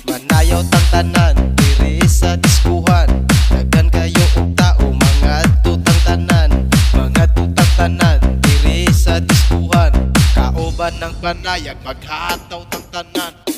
Manayaw tang tanan diri sa diskuhan. Daghan kayo og tao mga tutang tanan. Mga tutang tanan diri sa diskuhan. Kauban ng panayag maghataw tang tanan.